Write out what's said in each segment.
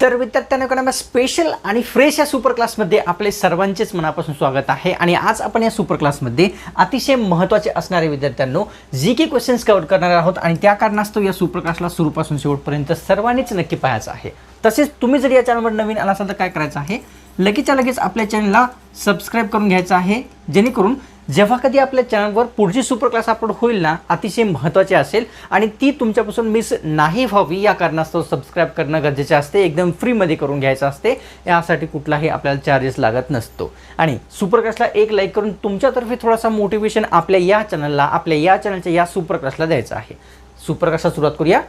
तर विद्यार्थ्यांना स्पेशल आणि फ्रेश या सुपर क्लासमध्ये आपले सर्वांचेच मनापासून स्वागत आहे। आणि आज आपण या सुपर क्लासमध्ये अतिशय महत्त्वाचे असणारे विद्यार्थ्यांनो जी की क्वेश्चन्स कव्हर करणार आहोत आणि त्या कारणास्तव या सुपर क्लासला सुरूपासून शेवटपर्यंत सर्वांनीच नक्की पाहायचं आहे। तसेच तुम्ही जर या चॅनलवर नवीन आला असाल तर काय करायचं आहे, लगेचच्या लगेच आपल्या चॅनलला सबस्क्राइब करून घ्यायचं आहे, जेणेकरून जेव्हा कधी आपल्या चॅनलवर पुढची सुपर क्लास अपलोड होईल ना अतिशय महत्त्वाची असेल आणि ती तुमच्यापासून मिस नाही व्हावी या कारणास्तव सबस्क्राइब करणं गरजेचे असते। एकदम फ्रीमध्ये करून घ्यायचं असते, यासाठी कुठलाही आपल्याला चार्जेस लागत नसतो। आणि सुपर क्लासला एक लाईक करून तुमच्यातर्फे थोडासा मोटिवेशन आपल्या या चॅनलला, आपल्या या चॅनलच्या या सुपर क्लासला द्यायचं आहे। सुपर क्लासला सुरुवात करूया।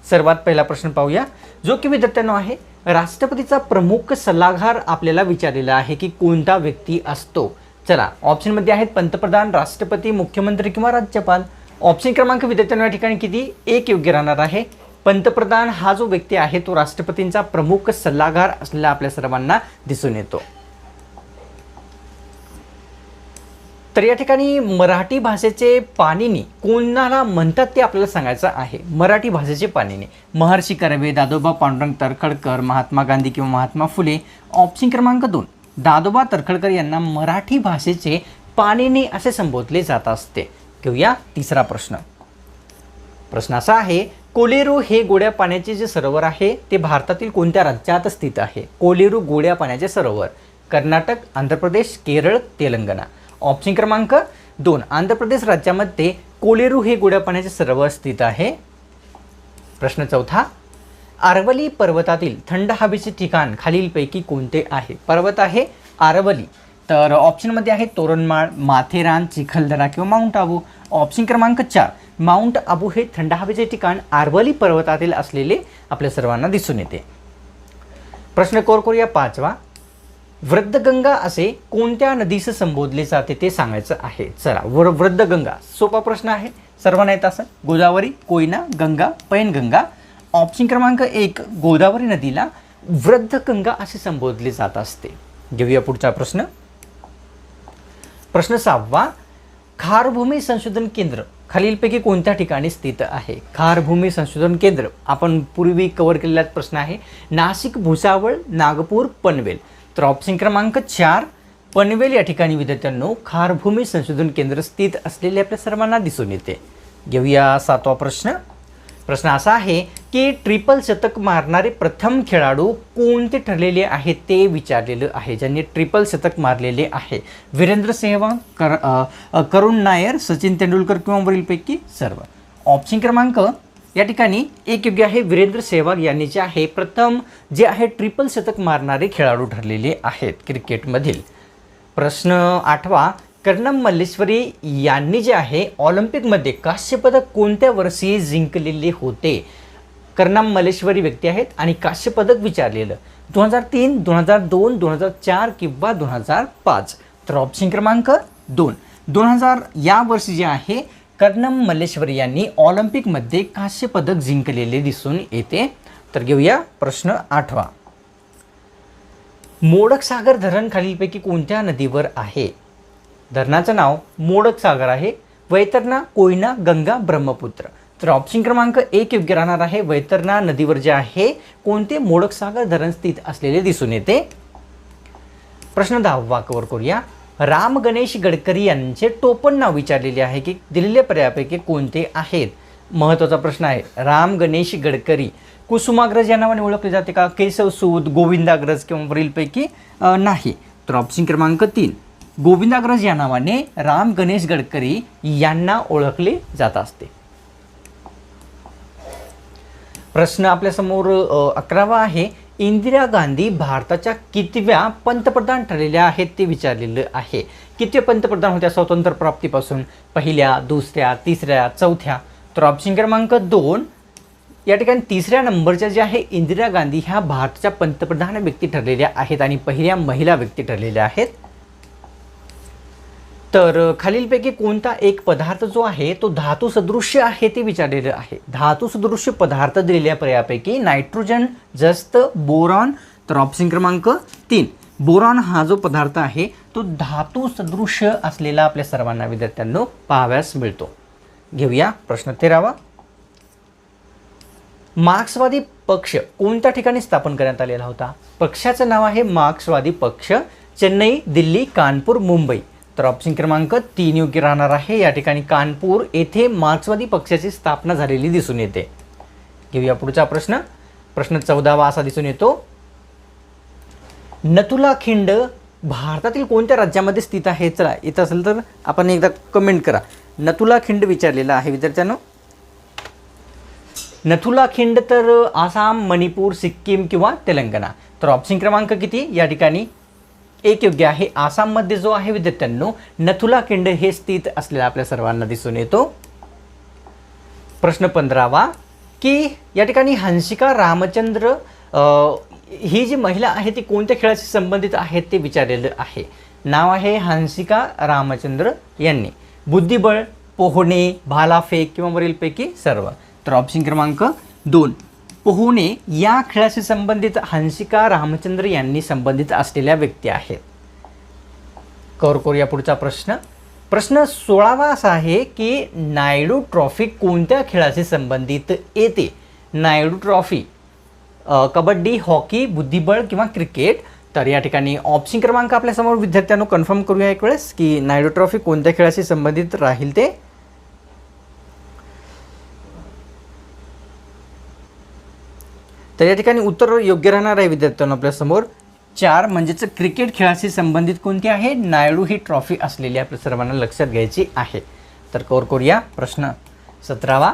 सर्वात पहिला प्रश्न पाहूया, जो की विद्यार्थ्यांनो आहे, राष्ट्रपतीचा प्रमुख सल्लागार आपल्याला विचारलेला आहे की कोणता व्यक्ती असतो। चला, ऑप्शनमध्ये आहेत पंतप्रधान, राष्ट्रपती, मुख्यमंत्री किंवा राज्यपाल। ऑप्शन क्रमांक विद्यार्थ्यांना या ठिकाणी किती? एक योग्य राहणार आहे। पंतप्रधान हा जो व्यक्ती आहे तो राष्ट्रपतींचा प्रमुख सल्लागार असलेला आपल्या सर्वांना दिसून येतो। तर या ठिकाणी मराठी भाषेचे पाणिनी कोणाला म्हणतात ते आपल्याला सांगायचं आहे। मराठी भाषेचे पाणिनी महर्षी कर्वे, दादोबा पांडुरंग तर्खडकर, महात्मा गांधी किंवा महात्मा फुले। ऑप्शन क्रमांक 2 दादोबा तर्खडकर यांना मराठी भाषेचे पाणिनी असे संबोधले जात असते। घेऊया तिसरा प्रश्न। प्रश्न असा आहे, कोलेरू हे गोड्या पाण्याचे जे सरोवर आहे ते भारतातील कोणत्या राज्यात स्थित आहे? कोलेरू गोड्या पाण्याचे सरोवर कर्नाटक, आंध्र प्रदेश, केरळ, तेलंगणा। ऑप्शन क्रमांक 2 आंध्र प्रदेश राज्यामध्ये कोलेरू हे गोड्या पाण्याचे सरोवर स्थित आहे। प्रश्न चौथा, अरवली पर्वतातील थंड हवेचे ठिकाण खालीलपैकी कोणते आहे? पर्वत आहे अरवली, तर ऑप्शनमध्ये आहे तोरणमाळ, माथेरान, चिखलदरा किंवा माउंट आबू। ऑप्शन क्रमांक 4 माउंट आबू हे थंड हवेचे ठिकाण अरवली पर्वतातील असलेले आपल्या सर्वांना दिसून येते। प्रश्न करूया पाचवा, वृद्धगंगा असे कोणत्या नदीस संबोधले जाते ते सांगायचं आहे। चला, वृद्धगंगा सोपा प्रश्न आहे, सर्वांना येत असं। गोदावरी, कोयना, गंगा, पैनगंगा। ऑप्शन क्रमांक 1 गोदावरी नदीला वृद्धगंगा असे संबोधले जात असते। घेऊया पुढचा प्रश्न। प्रश्न 6वा, खारभूमी संशोधन केंद्र खालीलपैकी कोणत्या ठिकाणी स्थित आहे? खारभूमी संशोधन केंद्र आपण पूर्वी कव्हर केलेला प्रश्न आहे। नाशिक, भुसावळ, नागपूर, पनवेल। तर ऑप्शन क्रमांक 4 पनवेल या ठिकाणी विद्यार्थ्यांनो खारभूमी संशोधन केंद्र स्थित असलेले आपल्या सर्वांना दिसून येते। घेऊया 7वा प्रश्न। प्रश्न असा आहे की ट्रिपल शतक मारणारे प्रथम खेळाडू कोणते ठरलेले आहेत ते विचारलेलं आहे, ज्यांनी ट्रिपल शतक मारलेले आहे। वीरेंद्र सेहवाग, करुण नायर, सचिन तेंडुलकर किंवा वरीलपैकी सर्व। ऑप्शन क्रमांक या ठिकाणी एक योग्य आहे, वीरेंद्र सेहवाग यांनी जे आहे प्रथम जे आहे ट्रिपल शतक मारणारे खेळाडू ठरलेले आहेत क्रिकेटमधील। प्रश्न 8वा, कर्णम मल्लेश्वरी यांनी जे आहे ऑलिम्पिकमध्ये कांस्यपदक कोणत्या वर्षी जिंकलेले होते? कर्णम मल्लेश्वरी व्यक्ती आहेत आणि कांस्यपदक विचारलेलं 2003, 2002, 2004 किंवा 2005। तर ऑप्शन क्रमांक 2 2000 या वर्षी जे आहे कर्णम मल्लेश्वरी यांनी ऑलिम्पिकमध्ये कांस्यपदक जिंकलेले दिसून येते। तर घेऊया प्रश्न 8वा, मोडक सागर धरण खालीलपैकी कोणत्या नदीवर आहे? धरणाचं नाव मोडक सागर आहे। वैतरणा, कोयना, गंगा, ब्रह्मपुत्र। तर ऑप्शन क्रमांक 1 योग्य राहणार आहे। वैतरणा नदीवर जे आहे कोणते मोडक सागर धरण स्थित असलेले दिसून येते। प्रश्न 10वा कव्हर करूया। राम गणेश गडकरी यांचे टोपण नाव विचारलेले आहे की दिलेल्या पर्यायापैकी कोणते आहेत? महत्त्वाचा प्रश्न आहे। राम गणेश गडकरी कुसुमाग्रज या नावाने ओळखले जाते का? केशवसूत, गोविंदाग्रज किंवा वरीलपैकी नाही। तर ऑप्शन क्रमांक 3 गोविंदाग्रज या नावाने राम गणेश गडकरी यांना ओळखले जात असते। प्रश्न आपल्यासमोर 11वा आहे, इंदिरा गांधी भारताच्या कितव्या पंतप्रधान ठरलेल्या आहेत ते विचारलेलं आहे। कितव्या पंतप्रधान होत्या स्वातंत्र्य प्राप्तीपासून? पहिल्या, दुसऱ्या, तिसऱ्या, चौथ्या? तर ऑप्शन क्रमांक 2 या ठिकाणी तिसऱ्या नंबरच्या जे आहे इंदिरा गांधी ह्या भारताच्या पंतप्रधान व्यक्ती ठरलेल्या आहेत आणि पहिल्या महिला व्यक्ती ठरलेल्या आहेत। तर खालीलपैकी कोणता एक पदार्थ जो आहे तो धातू सदृश्य आहे ते विचारलेलं आहे। धातू सदृश्य पदार्थ दिलेल्या पर्यायापैकी नायट्रोजन, जस्त, बोरॉन। तर ऑप्शन क्रमांक 3 बोरॉन हा जो पदार्थ आहे तो धातू सदृश्य असलेला आपल्या सर्वांना विद्यार्थ्यांनो पाहाव्यास मिळतो। घेऊया प्रश्न 13वा, मार्क्सवादी पक्ष कोणत्या ठिकाणी स्थापन करण्यात आलेला होता? पक्षाचं नाव आहे मार्क्सवादी पक्ष, चेन्नई, दिल्ली, कानपूर, मुंबई. तर ऑप्शन क्रमांक 3 योग्य राहणार आहे. या ठिकाणी कानपूर येथे मार्क्सवादी पक्षाची स्थापना झालेली दिसून येते. घेऊया पुढचा प्रश्न. प्रश्न 14वा असा दिसून येतो. नथुला खिंड भारतातील कोणत्या राज्यामध्ये स्थित आहे? चला, येत असेल तर आपण एकदा कमेंट करा. नथुला खिंड विचारलेला आहे विद्यार्थ्यांनो. नथुला खिंड तर आसाम, मणिपूर, सिक्कीम किंवा तेलंगणा. तर ऑप्शन क्रमांक किती या ठिकाणी? 1 योग्य आहे. आसाममध्ये जो आहे विद्यार्थ्यांनो नथुला खिंड हे स्थित असलेला आपल्या सर्वांना दिसून येतो. प्रश्न 15वा की या ठिकाणी हंसिका रामचंद्र ही जी महिला आहे ती कोणत्या खेळाशी संबंधित आहेत ते विचारलेलं आहे. नाव आहे हंसिका रामचंद्र यांनी. बुद्धिबळ, पोहणे, भालाफेक किंवा वरीलपैकी सर्व. तर ऑप्शन क्रमांक 2 पोहणे या खेळाशी संबंधित हंसिका रामचंद्र यांनी संबंधित असलेल्या व्यक्ती आहेत. कव्हर करूया पुढचा प्रश्न. प्रश्न 16वा असा आहे की नायडू ट्रॉफी कोणत्या खेळाशी संबंधित येते? नायडू ट्रॉफी कबड्डी, हॉकी, बुद्धिबळ किंवा क्रिकेट. तर या ठिकाणी ऑप्शन क्रमांक आपल्यासमोर विद्यार्थ्यांनो कन्फर्म करूया एक वेळेस की नायडू ट्रॉफी कोणत्या खेळाशी संबंधित राहील ते. तर या ठिकाणी उत्तर योग्य राहणार आहे विद्यार्थ्यांनो आपल्यासमोर 4 म्हणजेच क्रिकेट खेळाशी संबंधित कोणती आहे? नायडू ही ट्रॉफी असलेली आपल्या सर्वांना लक्षात घ्यायची आहे. तर कव्हर करूया प्रश्न 17वा.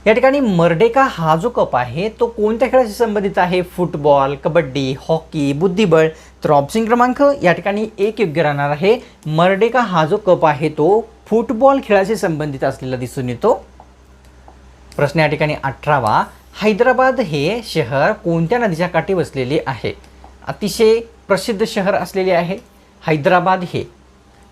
या ठिकाणी मर्डेका हा जो कप आहे तो कोणत्या खेळाशी संबंधित आहे? फुटबॉल, कबड्डी, हॉकी, बुद्धिबळ. तर ऑप्शन क्रमांक या ठिकाणी 1 योग्य राहणार आहे. मर्डेका हा जो कप आहे तो फुटबॉल खेळाशी संबंधित असलेला दिसून येतो. प्रश्न या ठिकाणी 18वा. हैदराबाद हे शहर कोणत्या नदीच्या काठी वसलेले आहे? अतिशय प्रसिद्ध शहर असलेले आहे हैदराबाद हे.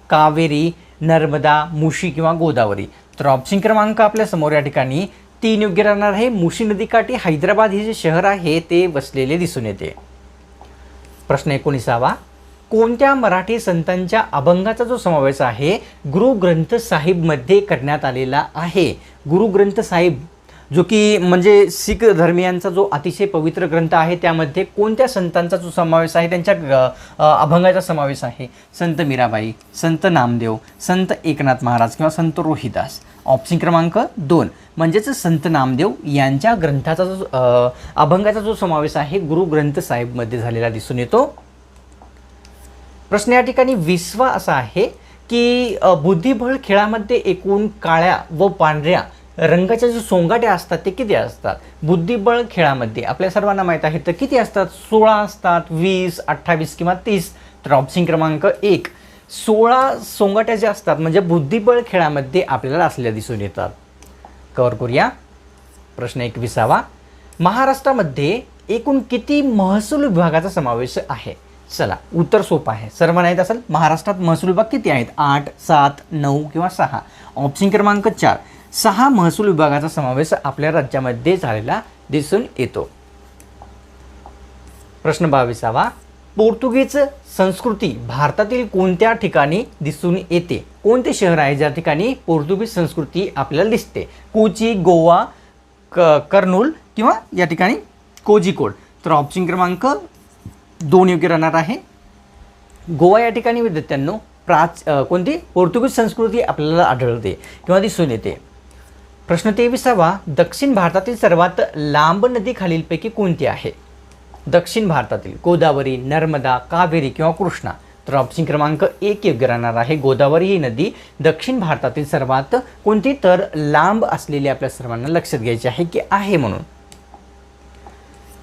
कावेरी, नर्मदा, मुशी किंवा गोदावरी. तर ऑप्शन क्रमांक आपल्या समोर या ठिकाणी 3 योग्य राहणार आहे. मुशी नदीकाठी हैदराबाद हे जे शहर आहे ते वसलेले दिसून येते. प्रश्न 19वा. कोणत्या मराठी संतांच्या अभंगाचा जो समावेश आहे गुरु ग्रंथ साहिबमध्ये करण्यात आलेला आहे? गुरु ग्रंथ साहिब जो की म्हणजे शीख धर्मियांचा जो अतिशय पवित्र ग्रंथ आहे त्यामध्ये कोणत्या संतांचा जो समावेश आहे, त्यांच्या अभंगाचा समावेश आहे? संत मीराबाई, संत नामदेव, संत एकनाथ महाराज किंवा संत रोहिदास. ऑप्शन क्रमांक 2 म्हणजेच संत नामदेव यांच्या ग्रंथाचा जो अभंगाचा जो समावेश आहे गुरु ग्रंथ साहिबमध्ये झालेला दिसून येतो. प्रश्न या ठिकाणी 20वा असा आहे की बुद्धिबळ खेळामध्ये एकूण काळ्या व पांढऱ्या रंगाच्या जे सोंगाट्या असतात ते किती असतात? बुद्धिबळ खेळामध्ये आपल्या सर्वांना माहीत आहे तर किती असतात? 16 असतात, 20, 28 किंवा 30. तर ऑप्शन क्रमांक 1 16 सोंगाट्या ज्या असतात म्हणजे बुद्धिबळ खेळामध्ये आपल्याला असलेल्या दिसून येतात. कव्हर करूया प्रश्न 21वा. महाराष्ट्रामध्ये एकूण किती महसूल विभागाचा समावेश आहे? चला, उत्तर सोपं आहे. सर्वांना माहीत असेल महाराष्ट्रात महसूल विभाग किती आहेत? 8, 7, 9 किंवा 6. ऑप्शन क्रमांक 4 6 महसूल विभागाचा समावेश आपल्या राज्यामध्ये झालेला दिसून येतो. प्रश्न 22वा. पोर्तुगीज संस्कृती भारतातील कोणत्या ठिकाणी दिसून येते? कोणते शहर आहे ज्या ठिकाणी पोर्तुगीज संस्कृती आपल्याला दिसते? कोची, गोवा, कर्नूल किंवा या ठिकाणी कोझिकोड. तर ऑप्शन क्रमांक 2 योग्य राहणार आहे. गोवा या ठिकाणी विद्यार्थ्यांनो कोणती पोर्तुगीज संस्कृती आपल्याला आढळते किंवा दिसून येते. प्रश्न 23वा. दक्षिण भारतातील सर्वात लांब नदी खालीलपैकी कोणती आहे? दक्षिण भारतातील गोदावरी, नर्मदा, कावेरी किंवा कृष्णा. तर ऑप्शन क्रमांक 1 योग्य राहणार आहे. गोदावरी ही नदी दक्षिण भारतातील सर्वात कोणती तर लांब असलेली आपल्या सर्वांना लक्षात घ्यायची आहे की आहे म्हणून.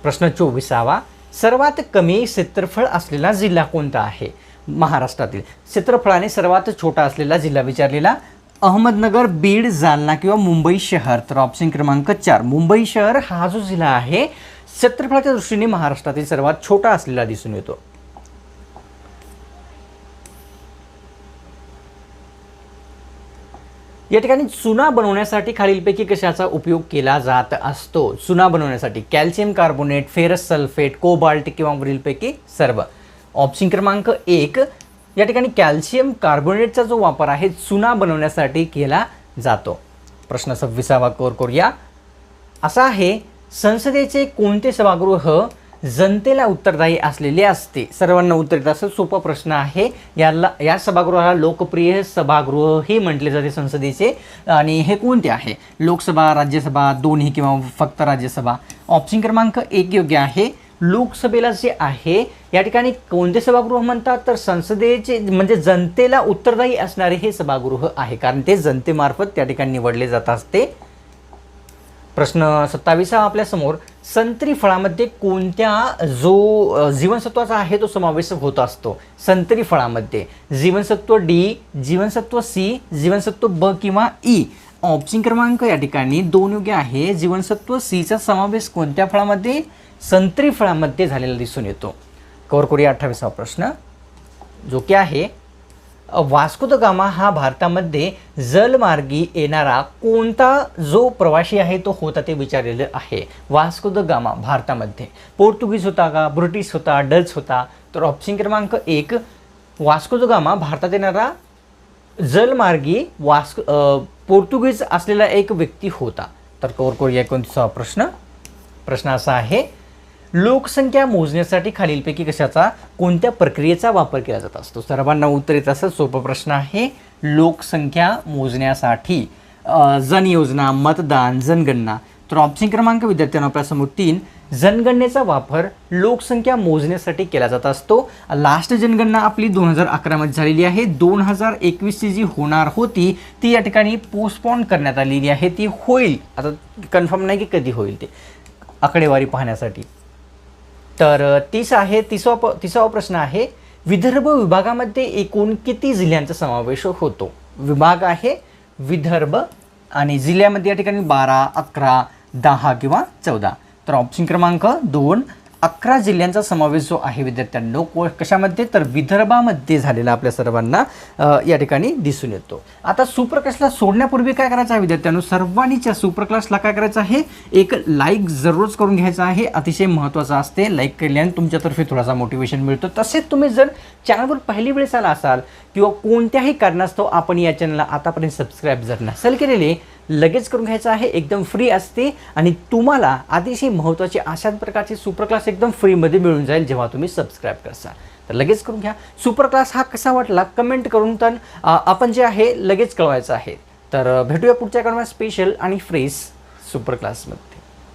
प्रश्न 24वा. सर्वात कमी क्षेत्रफळ असलेला जिल्हा कोणता आहे? महाराष्ट्रातील क्षेत्रफळाने सर्वात छोटा असलेला जिल्हा विचारलेला. अहमदनगर, बीड, जालना किंवा मुंबई शहर. तर ऑप्शन क्रमांक 4 मुंबई शहर हा जो जिल्हा आहे क्षेत्रफळाच्या दृष्टीने महाराष्ट्रातील सर्वात छोटा असलेला दिसून येतो. या ठिकाणी चुना बनवण्यासाठी खालीलपैकी कशाचा उपयोग केला जात असतो? चुना बनवण्यासाठी calcium carbonate, ferrous sulphate, cobalt किंवा वरीलपैकी सर्व. ऑप्शन क्रमांक 1 या ठिकाणी कॅल्शियम कार्बोनेटचा जो वापर आहे चुना बनवण्यासाठी केला जातो. प्रश्न 26वा कव्हर करूया. असा आहे, संसदेचे कोणते सभागृह जनतेला उत्तरदायी असलेले असते? सर्वांना उत्तर येत असं सोपा प्रश्न आहे. या सभागृहाला लोकप्रिय सभागृह हे म्हटले जाते संसदेचे. आणि हे कोणते आहे? लोकसभा, राज्यसभा, दोन्ही किंवा फक्त राज्यसभा? ऑप्शन क्रमांक 1 योग्य आहे. लोकसभेला जे आहे या ठिकाणी कोणते सभागृह म्हणतात? तर संसदेचे म्हणजे जनतेला उत्तरदायी असणारे हे सभागृह आहे, कारण ते जनतेमार्फत त्या ठिकाणी निवडले जात असते. प्रश्न 27 आपल्या समोर, संत्री फळामध्ये कोणत्या जो जीवनसत्वाचा आहे तो समावेश होत असतो? संत्री फळामध्ये जीवनसत्व डी, जीवनसत्व सी, जीवनसत्व ब किंवा ई? ऑप्शन क्रमांक या ठिकाणी 2 योग्य आहे. जीवनसत्व सीचा समावेश कोणत्या फळामध्ये? संत्री फळामध्ये झालेला दिसून येतो. कव्हर करूया 28वा प्रश्न, जो की आहे, वास्को द गामा हा भारतामध्ये जलमार्गी येणारा कोणता जो प्रवासी आहे तो होता ते विचारलेलं आहे. वास्को द गामा भारतामध्ये पोर्तुगीज होता का, ब्रिटिश होता, डच होता? तर ऑप्शन क्रमांक 1 वास्को द गामा भारतात येणारा जलमार्गी पोर्तुगीज असलेला एक व्यक्ती होता. तर कव्हर करूया 29वा प्रश्न. प्रश्न असा आहे, लोकसंख्या मोजण्यासाठी खालीलपैकी कशाचा कोणत्या प्रक्रियेचा वापर केला जात असतो? सर्वांना उत्तर येत असं सोपा प्रश्न आहे. लोकसंख्या मोजण्यासाठी जन योजना, मतदान, जनगणना? तर ऑप्शन क्रमांक विद्यार्थ्यांना आपल्यासमोर 3, जनगणनेचा वापर लोकसंख्या मोजण्यासाठी केला जात असतो. लास्ट जनगणना आपली 2011 मध्ये झालेली आहे. 2021ची जी होणार होती ती या ठिकाणी पोस्टपोन करण्यात आलेली आहे. ती होईल, आता कन्फर्म नाही की कधी होईल ते, आकडेवारी पाहण्यासाठी. तर 30वा प्रश्न आहे, विदर्भ विभागामध्ये एकूण किती जिल्ह्यांचा समावेश होतो? विभाग आहे विदर्भ आणि जिल्ह्यामध्ये या ठिकाणी 12, 11, 10 किंवा 14? तर ऑप्शन क्रमांक 2 11 जिल्ह्यांचा समावेश जो आहे विद्यार्थ्यांनो कशामध्ये? तर विदर्भामध्ये झालेला आपल्या सर्वांना या ठिकाणी दिसून येतो. आता सुपर क्लासला सोडण्यापूर्वी काय करायचं आहे विद्यार्थ्यांनो? सर्वांनीच्या सुपर क्लासला काय करायचं आहे? एक लाईक जरूरच करून घ्यायचं आहे. अतिशय महत्त्वाचं असते. लाईक केल्याने तुमच्यातर्फे थोडासा मोटिवेशन मिळतो. तसेच तुम्ही जर चॅनलवर पहिली वेळेस आला असाल किंवा कोणत्याही कारणास्तव आपण या चॅनलला आतापर्यंत सबस्क्राईब जर नसेल केलेले, लगेच करून घ्यायचं आहे. एकदम फ्री असते आणि तुम्हाला अतिशय महत्त्वाचे अशाच प्रकारचे सुपर क्लास एकदम फ्रीमध्ये मिळून जाईल जेव्हा तुम्ही सबस्क्राईब करसाल. तर लगेच करून घ्या. सुपर क्लास हा कसा वाटला कमेंट करून तर आपण जे आहे लगेच कळवायचं आहे. तर भेटूया पुढच्या कडवा स्पेशल आणि फ्रेश सुपर क्लासमध्ये.